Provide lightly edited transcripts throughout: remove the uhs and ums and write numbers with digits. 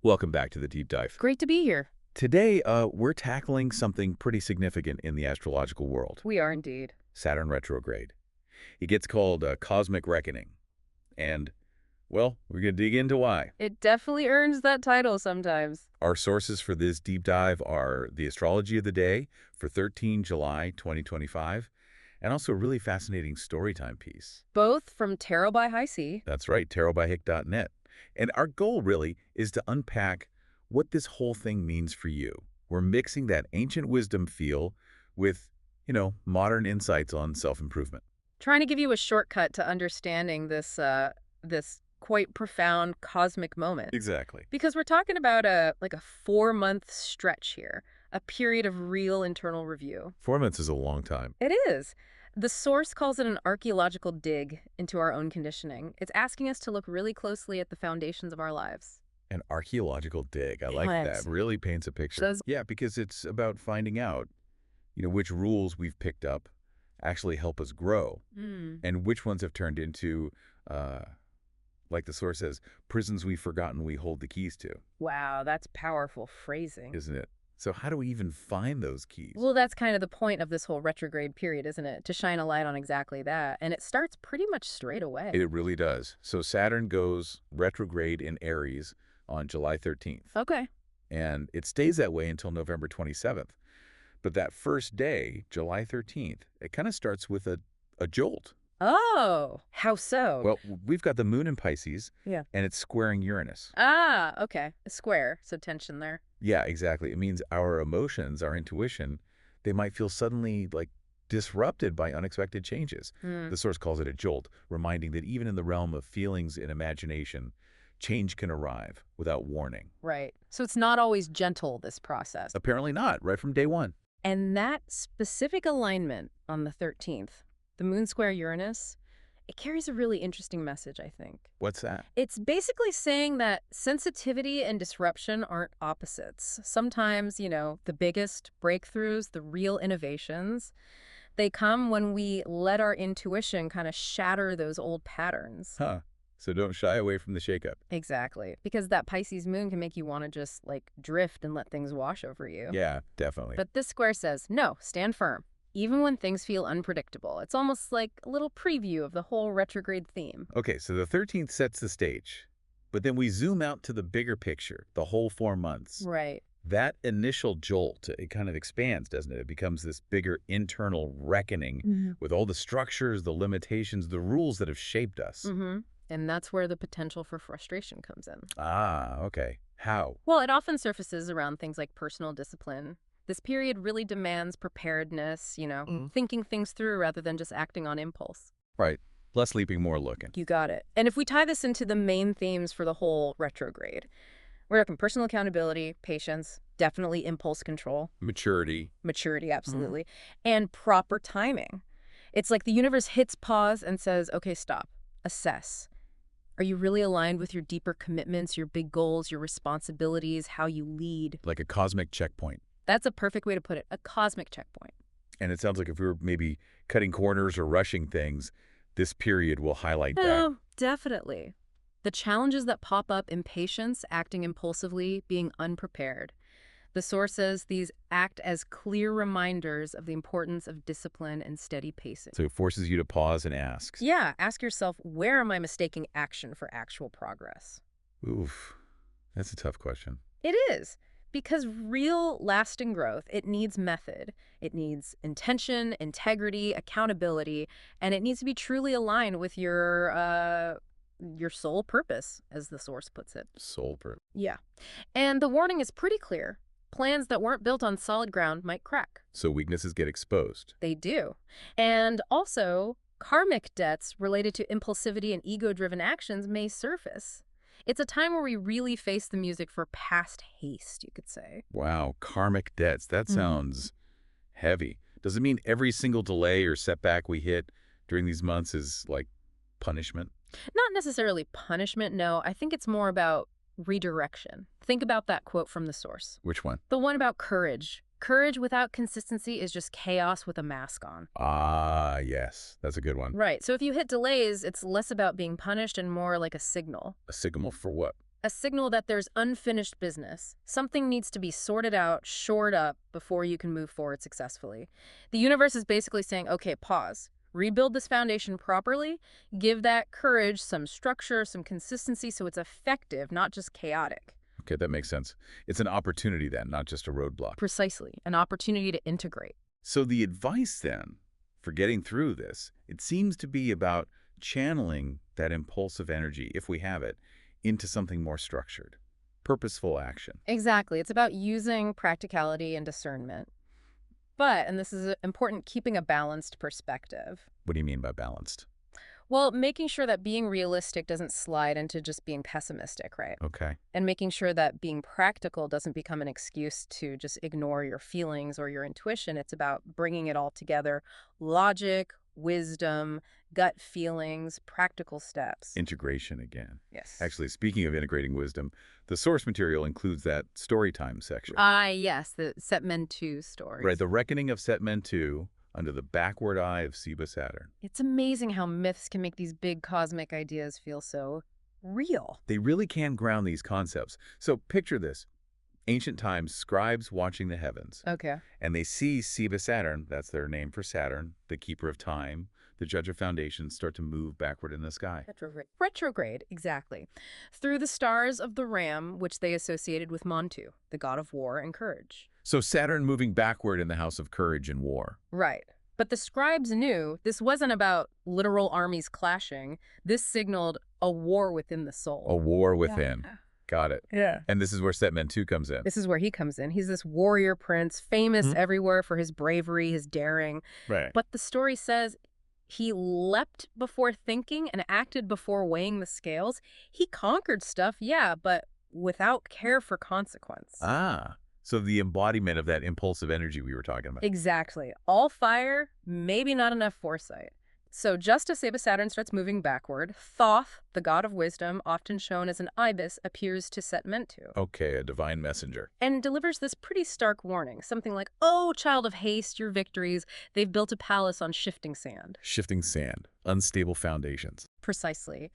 Welcome back to the deep dive. Great to be here. Today, we're tackling something pretty significant in the astrological world, We are indeed. Saturn retrograde. It gets called a cosmic reckoning. And, well, we're going to dig into why. It definitely earns that title sometimes. Our sources for this deep dive are the astrology of the day for 13 July 2025, and also a really fascinating storytime piece. Both from Tarot by High C. That's right, tarotbyhick.net. And our goal really is to unpack what this whole thing means for you. We're mixing that ancient wisdom feel with, modern insights on self-improvement. Trying to give you a shortcut to understanding this quite profound cosmic moment. Exactly. Because we're talking about a 4-month stretch here, a period of real internal review. 4 months is a long time. It is. The source calls it an archaeological dig into our own conditioning. It's asking us to look really closely at the foundations of our lives. An archaeological dig. I like Yes. that. Really paints a picture. Does- Yeah, because it's about finding out, which rules we've picked up actually help us grow, and which ones have turned into, like the source says, prisons we've forgotten we hold the keys to, Wow, that's powerful phrasing. isn't it? So how do we even find those keys? Well, that's kind of the point of this whole retrograde period, isn't it? To shine a light on exactly that. And it starts pretty much straight away. It really does. So Saturn goes retrograde in Aries on July 13th. Okay. And it stays that way until November 27th. But that first day, July 13th, it kind of starts with a jolt. Oh, how so? Well, we've got the moon in Pisces, Yeah. and it's squaring Uranus. Ah, okay. A square, so tension there. Yeah, exactly. It means our emotions, our intuition, they might feel suddenly disrupted by unexpected changes. The source calls it a jolt, reminding that even in the realm of feelings and imagination, change can arrive without warning. Right. So it's not always gentle, this process. Apparently not, right from day one. And that specific alignment on the 13th, the moon square Uranus, it carries a really interesting message, I think. What's that? It's basically saying that sensitivity and disruption aren't opposites. Sometimes, the biggest breakthroughs, the real innovations, they come when we let our intuition kind of shatter those old patterns. Huh. So don't shy away from the shakeup. Exactly. Because that Pisces moon can make you want to just, drift and let things wash over you. Yeah, definitely. But this square says, no, stand firm. Even when things feel unpredictable. It's almost like a little preview of the whole retrograde theme. Okay, so the 13th sets the stage. But then we zoom out to the bigger picture, the whole 4 months. Right. That initial jolt, it kind of expands, doesn't it? It becomes this bigger internal reckoning with all the structures, the limitations, the rules that have shaped us. And that's where the potential for frustration comes in. Ah, okay. How? Well, it often surfaces around things like personal discipline. This period really demands preparedness, thinking things through rather than just acting on impulse. Right. Less sleeping, more looking. You got it. And if we tie this into the main themes for the whole retrograde, we're talking personal accountability, patience, definitely impulse control. Maturity. Maturity, absolutely. And proper timing. It's like the universe hits pause and says, okay, stop. Assess. Are you really aligned with your deeper commitments, your big goals, your responsibilities, how you lead? Like a cosmic checkpoint. That's a perfect way to put it, a cosmic checkpoint. And it sounds like if we were maybe cutting corners or rushing things, this period will highlight that. Oh, definitely. The challenges that pop up: impatience, acting impulsively, being unprepared. The source says these act as clear reminders of the importance of discipline and steady pacing. So it forces you to pause and ask. Yeah, ask yourself, where am I mistaking action for actual progress? Oof, that's a tough question. It is. Because real lasting growth, it needs method. It needs intention, integrity, accountability, and it needs to be truly aligned with your sole purpose, as the source puts it. Soul purpose. Yeah. And the warning is pretty clear. Plans that weren't built on solid ground might crack. So weaknesses get exposed. They do. And also, karmic debts related to impulsivity and ego-driven actions may surface. It's a time where we really face the music for past haste, you could say. Wow, karmic debts. That sounds heavy. Does it mean every single delay or setback we hit during these months is like punishment? Not necessarily punishment, no. I think it's more about redirection. Think about that quote from the source. Which one? The one about courage. Courage without consistency is just chaos with a mask on. Ah, yes. That's a good one. Right. So if you hit delays, it's less about being punished and more like a signal. A signal for what? A signal that there's unfinished business. Something needs to be sorted out, shored up, before you can move forward successfully. The universe is basically saying, okay, pause. Rebuild this foundation properly. Give that courage some structure, some consistency, so it's effective, not just chaotic. Okay, that makes sense. It's an opportunity then, not just a roadblock. Precisely. An opportunity to integrate. So the advice then for getting through this, it seems to be about channeling that impulsive energy, if we have it, into something more structured, purposeful action. Exactly. It's about using practicality and discernment. But, and this is important, keeping a balanced perspective. What do you mean by balanced? Well, making sure that being realistic doesn't slide into just being pessimistic, right? Okay. And making sure that being practical doesn't become an excuse to just ignore your feelings or your intuition. It's about bringing it all together. Logic, wisdom, gut feelings, practical steps. Integration again. Yes. Actually, speaking of integrating wisdom, the source material includes that story time section. Yes, the SET-MENTU stories. Right, the reckoning of SET-MENTU under the backward eye of Seba-Saturn. It's amazing how myths can make these big cosmic ideas feel so real. They really can ground these concepts. So picture this. Ancient times, scribes watching the heavens. Okay. And they see Seba-Saturn, that's their name for Saturn, the keeper of time, the judge of foundations, start to move backward in the sky. Retrograde, exactly. Through the stars of the ram, which they associated with Montu, the god of war and courage. So Saturn moving backward in the house of courage and war. Right. But the scribes knew this wasn't about literal armies clashing. This signaled a war within the soul. A war within. Yeah. Got it. Yeah. And this is where SET-MENTU comes in. This is where he comes in. He's this warrior prince, famous everywhere for his bravery, his daring. Right. But the story says he leapt before thinking and acted before weighing the scales. He conquered stuff, yeah, but without care for consequence. Ah, so the embodiment of that impulsive energy we were talking about. Exactly. All fire, maybe not enough foresight. So just as Seba-Saturn starts moving backward, Thoth, the god of wisdom, often shown as an ibis, appears to SET-MENTU. Okay, a divine messenger. And delivers this pretty stark warning. Something like, oh, child of haste, your victories. They've built a palace on shifting sand. Shifting sand, unstable foundations. Precisely.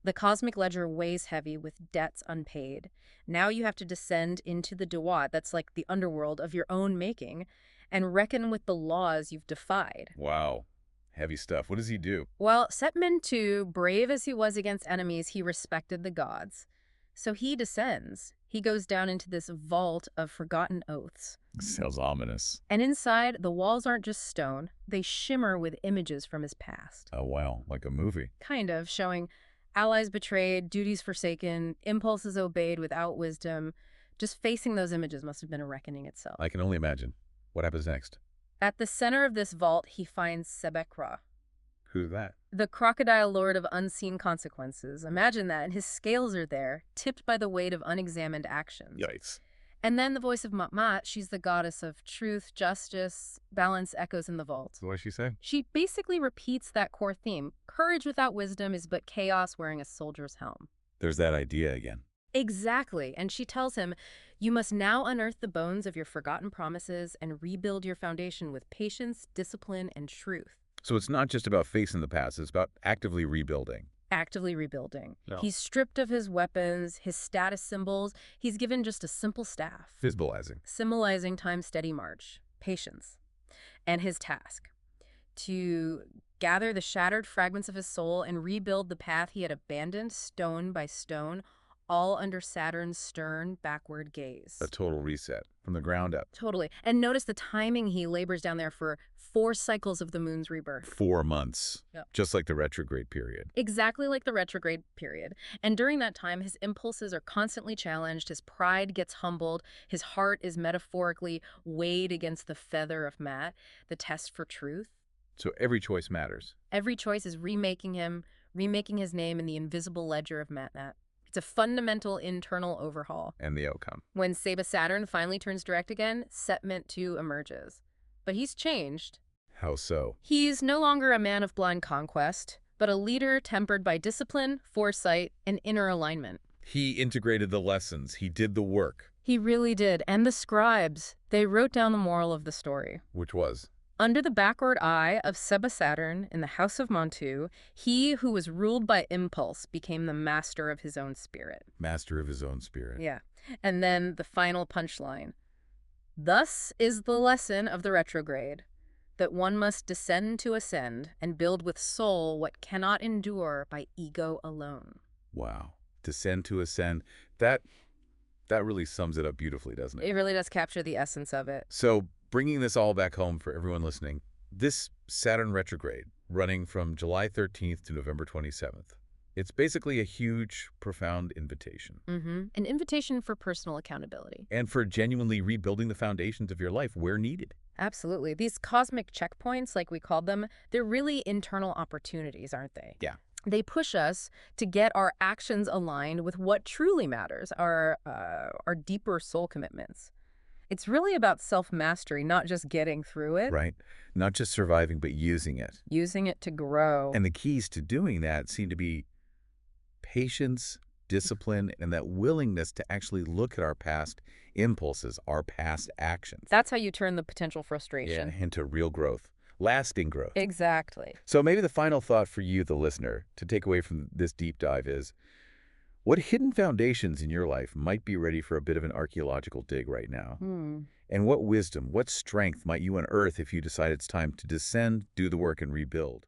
The cosmic ledger weighs heavy with debts unpaid. Now you have to descend into the Duat, that's like the underworld of your own making, and reckon with the laws you've defied. Wow. Heavy stuff. What does he do? Well, SET-MENTU, brave as he was against enemies, he respected the gods. So he descends. He goes down into this vault of forgotten oaths. Sounds ominous. And inside, the walls aren't just stone. They shimmer with images from his past. Oh, wow. Like a movie. Kind of, showing allies betrayed, duties forsaken, impulses obeyed without wisdom. Just facing those images must have been a reckoning itself. I can only imagine. What happens next? At the center of this vault, he finds Sebekra, Who's that? the crocodile lord of unseen consequences. Imagine that, and his scales are there, tipped by the weight of unexamined actions. Yikes. And then the voice of Matmat, she's the goddess of truth, justice, balance, echoes in the vault. So what does she say? She basically repeats that core theme. Courage without wisdom is but chaos wearing a soldier's helm. There's that idea again. Exactly. And she tells him, you must now unearth the bones of your forgotten promises and rebuild your foundation with patience, discipline, and truth. So it's not just about facing the past, it's about actively rebuilding. Actively rebuilding. No. He's stripped of his weapons, his status symbols. He's given just a simple staff. Fizzbolizing. Symbolizing time's steady march, patience. And his task, to gather the shattered fragments of his soul and rebuild the path he had abandoned stone by stone, all under Saturn's stern, backward gaze. A total reset from the ground up. Totally. And notice the timing he labors down there for 4 cycles of the moon's rebirth. 4 months. Yep. Just like the retrograde period. Exactly like the retrograde period. And during that time, his impulses are constantly challenged, his pride gets humbled, his heart is metaphorically weighed against the feather of Mat, the test for truth. So every choice matters. Every choice is remaking him, remaking his name in the invisible ledger of Mat. It's a fundamental internal overhaul. And the outcome. When Seba-Saturn finally turns direct again, SET-MENTU emerges. But he's changed. How so? He's no longer a man of blind conquest, but a leader tempered by discipline, foresight, and inner alignment. He integrated the lessons. He did the work. He really did. And the scribes, they wrote down the moral of the story. Which was? Under the backward eye of Seba-Saturn in the house of Montu, he who was ruled by impulse became the master of his own spirit. Master of his own spirit. Yeah. And then the final punchline. Thus is the lesson of the retrograde, that one must descend to ascend and build with soul what cannot endure by ego alone. Wow. Descend to ascend. That really sums it up beautifully, doesn't It it? really does capture the essence of it. So bringing this all back home for everyone listening, this Saturn retrograde running from July 13th to November 27th, it's basically a huge, profound invitation. An invitation for personal accountability. And for genuinely rebuilding the foundations of your life where needed. Absolutely. These cosmic checkpoints, like we called them, they're really internal opportunities, aren't they? Yeah. They push us to get our actions aligned with what truly matters, our deeper soul commitments. It's really about self-mastery, not just getting through it, Right? Not just surviving, but using it. using it to grow. And the keys to doing that seem to be patience, discipline, and that willingness to actually look at our past impulses, our past actions. That's how you turn the potential frustration. Into real growth, lasting growth. Exactly. So maybe the final thought for you, the listener, to take away from this deep dive is, what hidden foundations in your life might be ready for a bit of an archaeological dig right now? And what wisdom, what strength might you unearth if you decide it's time to descend, do the work, and rebuild?